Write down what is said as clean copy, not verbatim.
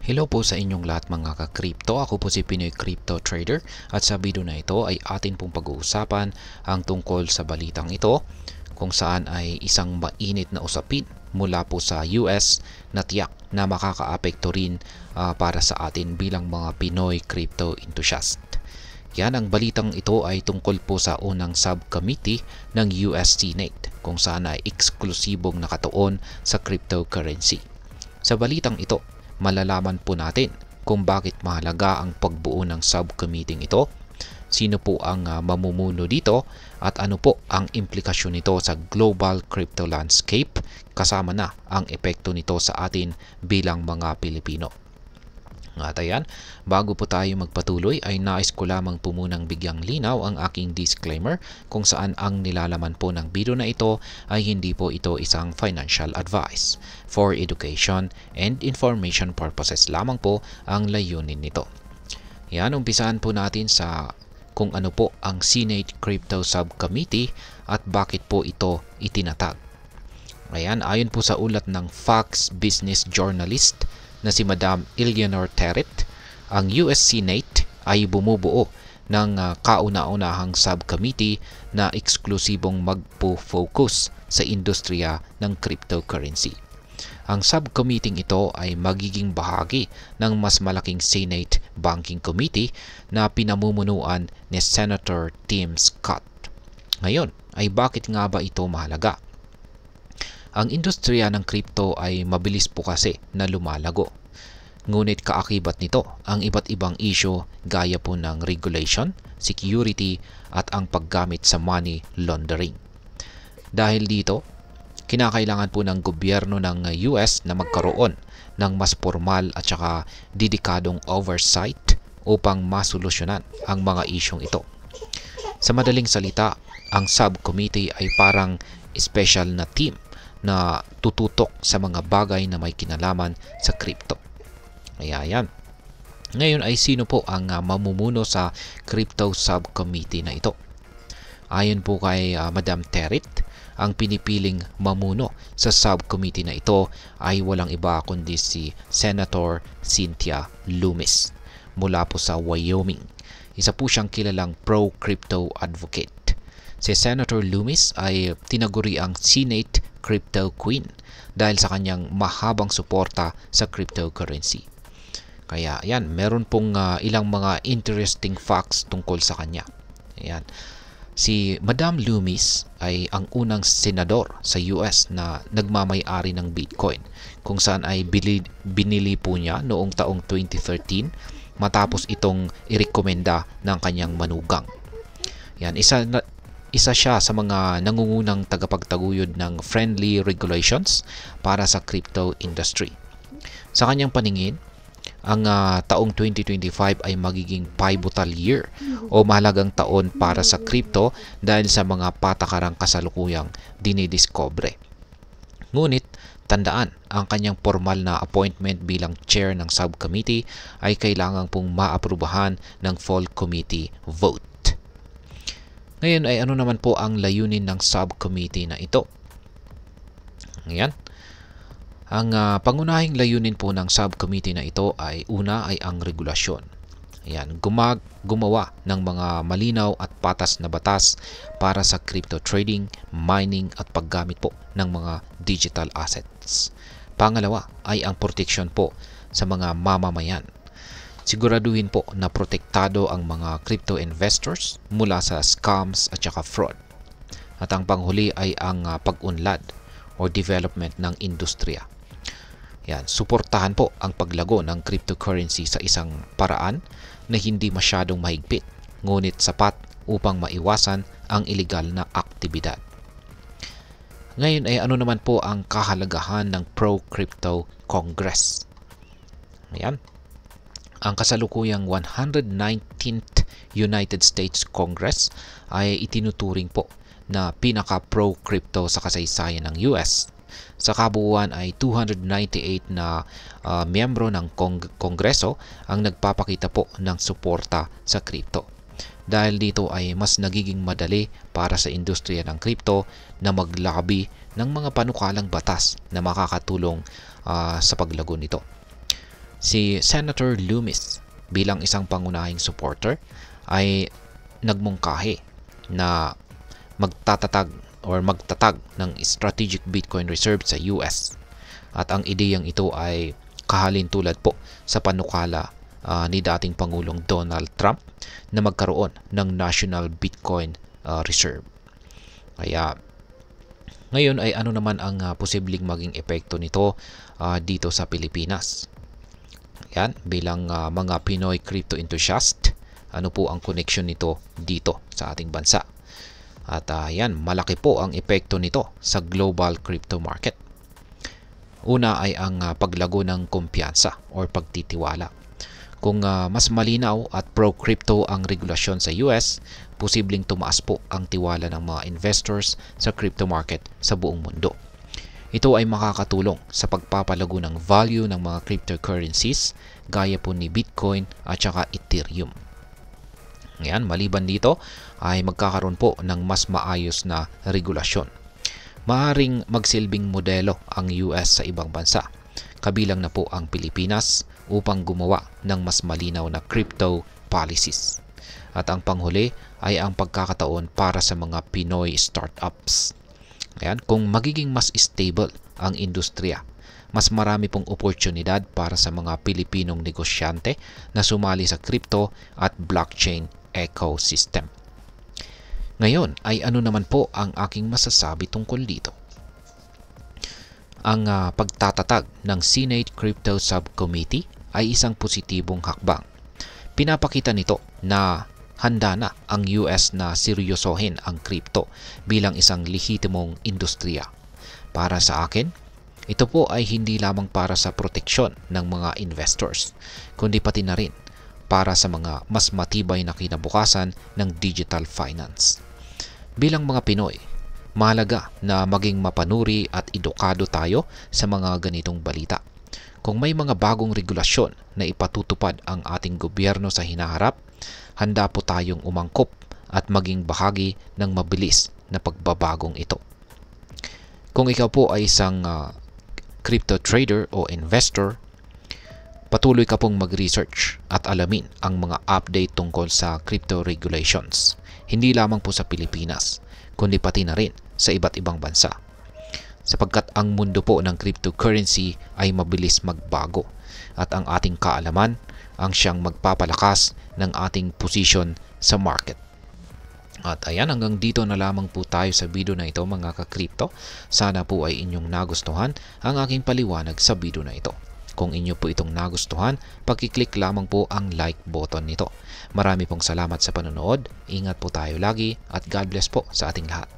Hello po sa inyong lahat mga ka-crypto. Ako po si Pinoy Crypto Trader at sa video na ito ay atin pong pag-uusapan ang tungkol sa balitang ito kung saan ay isang mainit na usapin mula po sa US na tiyak na makakaapekto rin para sa atin bilang mga Pinoy crypto enthusiast. Yan, ang balitang ito ay tungkol po sa unang subcommittee ng US Senate kung saan ay eksklusibong nakatuon sa cryptocurrency. Sa balitang ito, malalaman po natin kung bakit mahalaga ang pagbuo ng subcommittee ito, sino po ang mamumuno dito at ano po ang implikasyon nito sa global crypto landscape kasama na ang epekto nito sa atin bilang mga Pilipino. At ayan, bago po tayo magpatuloy ay nais ko lamang po munang bigyang linaw ang aking disclaimer kung saan ang nilalaman po ng video na ito ay hindi po ito isang financial advice. For education and information purposes lamang po ang layunin nito. Yan, umpisahan po natin sa kung ano po ang Senate Crypto Subcommittee at bakit po ito itinatag. Ayan, ayon po sa ulat ng Fox Business Journalist na si Madam Eleanor Terrett, ang US Senate ay bumubuo ng kauna-unahang subcommittee na eksklusibong magpo-focus sa industriya ng cryptocurrency. Ang subcommittee ito ay magiging bahagi ng mas malaking Senate Banking Committee na pinamumunuan ni Senator Tim Scott. Ngayon, ay bakit nga ba ito mahalaga? Ang industriya ng crypto ay mabilis po kasi na lumalago. Ngunit kaakibat nito ang iba't ibang issue gaya po ng regulation, security at ang paggamit sa money laundering. Dahil dito, kinakailangan po ng gobyerno ng US na magkaroon ng mas formal at saka dedikadong oversight upang masolusyonan ang mga isyong ito. Sa madaling salita, ang subcommittee ay parang special na team na tututok sa mga bagay na may kinalaman sa crypto. Ayan. Ngayon ay sino po ang mamumuno sa crypto subcommittee na ito? Ayon po kay Madam Terrett, ang pinipiling mamuno sa subcommittee na ito ay walang iba kundi si Senator Cynthia Lummis mula po sa Wyoming. Isa po siyang kilalang pro-crypto advocate. Si Senator Lummis ay tinaguri ang Senate Crypto Queen dahil sa kanyang mahabang suporta sa cryptocurrency. Kaya yan, meron pong ilang mga interesting facts tungkol sa kanya. Ayan. Si Madam Lummis ay ang unang senador sa US na nagmamay-ari ng Bitcoin kung saan ay binili po niya noong taong 2013 matapos itong irekomenda ng kanyang manugang. Yan, isa siya sa mga nangungunang tagapagtaguyod ng friendly regulations para sa crypto industry. Sa kanyang paningin, ang taong 2025 ay magiging pivotal year o mahalagang taon para sa crypto dahil sa mga patakarang kasalukuyang dinidiscover. Ngunit, tandaan, ang kanyang formal na appointment bilang chair ng subcommittee ay kailangan pong maaprubahan ng full committee vote. Ngayon ay ano naman po ang layunin ng subcommittee na ito? Ayan. Ang pangunahing layunin po ng subcommittee na ito ay una ay ang regulasyon. Ayan, gumawa ng mga malinaw at patas na batas para sa crypto trading, mining at paggamit po ng mga digital assets. Pangalawa ay ang protection po sa mga mamamayan. Siguraduhin po na protektado ang mga crypto investors mula sa scams at saka fraud. At ang panghuli ay ang pag-unlad o development ng industriya. Yan, suportahan po ang paglago ng cryptocurrency sa isang paraan na hindi masyadong mahigpit, ngunit sapat upang maiwasan ang ilegal na aktibidad. Ngayon ay ano naman po ang kahalagahan ng Pro-Crypto Congress? Ayan. Ang kasalukuyang 119th United States Congress ay itinuturing po na pinaka-pro-crypto sa kasaysayan ng US. Sa kabuuan ay 298 na miyembro ng Kongreso ang nagpapakita po ng suporta sa crypto. Dahil dito ay mas nagiging madali para sa industriya ng crypto na maglabi ng mga panukalang batas na makakatulong sa paglago nito. Si Senator Loomis bilang isang pangunahing supporter ay nagmungkahi na magtatag ng strategic Bitcoin reserve sa US. At ang ideyang ito ay kahalintulad po sa panukala ni dating Pangulong Donald Trump na magkaroon ng National Bitcoin Reserve. Kaya ngayon ay ano naman ang posibleng maging epekto nito dito sa Pilipinas. Yan, bilang mga Pinoy crypto enthusiast, ano po ang connection nito dito sa ating bansa. At yan, malaki po ang epekto nito sa global crypto market. Una ay ang paglago ng kumpiyansa or pagtitiwala. Kung mas malinaw at pro-crypto ang regulasyon sa US, posibleng tumaas po ang tiwala ng mga investors sa crypto market sa buong mundo. Ito ay makakatulong sa pagpapalago ng value ng mga cryptocurrencies gaya po ni Bitcoin at saka Ethereum. Ngayon, maliban dito ay magkakaroon po ng mas maayos na regulasyon. Maaaring magsilbing modelo ang US sa ibang bansa, kabilang na po ang Pilipinas upang gumawa ng mas malinaw na crypto policies. At ang panghuli ay ang pagkakataon para sa mga Pinoy startups. Ayan, kung magiging mas stable ang industriya, mas marami pong oportunidad para sa mga Pilipinong negosyante na sumali sa crypto at blockchain ecosystem. Ngayon ay ano naman po ang aking masasabi tungkol dito? Ang pagtatatag ng Senate Crypto Subcommittee ay isang positibong hakbang. Pinapakita nito na handa na ang US na seryosohin ang crypto bilang isang lehitimong industriya. Para sa akin, ito po ay hindi lamang para sa proteksyon ng mga investors, kundi pati na rin para sa mga mas matibay na kinabukasan ng digital finance. Bilang mga Pinoy, mahalaga na maging mapanuri at edukado tayo sa mga ganitong balita. Kung may mga bagong regulasyon na ipatutupad ang ating gobyerno sa hinaharap, handa po tayong umangkop at maging bahagi ng mabilis na pagbabagong ito. Kung ikaw po ay isang crypto trader o investor, patuloy ka pong mag-research at alamin ang mga update tungkol sa crypto regulations. Hindi lamang po sa Pilipinas, kundi pati na rin sa iba't ibang bansa. Sapagkat ang mundo po ng cryptocurrency ay mabilis magbago at ang ating kaalaman ang siyang magpapalakas ng ating posisyon sa market. At ayan, hanggang dito na lamang po tayo sa video na ito mga ka-crypto. Sana po ay inyong nagustuhan ang aking paliwanag sa video na ito. Kung inyo po itong nagustuhan, pag-click lamang po ang like button nito. Marami pong salamat sa panonood, ingat po tayo lagi at God bless po sa ating lahat.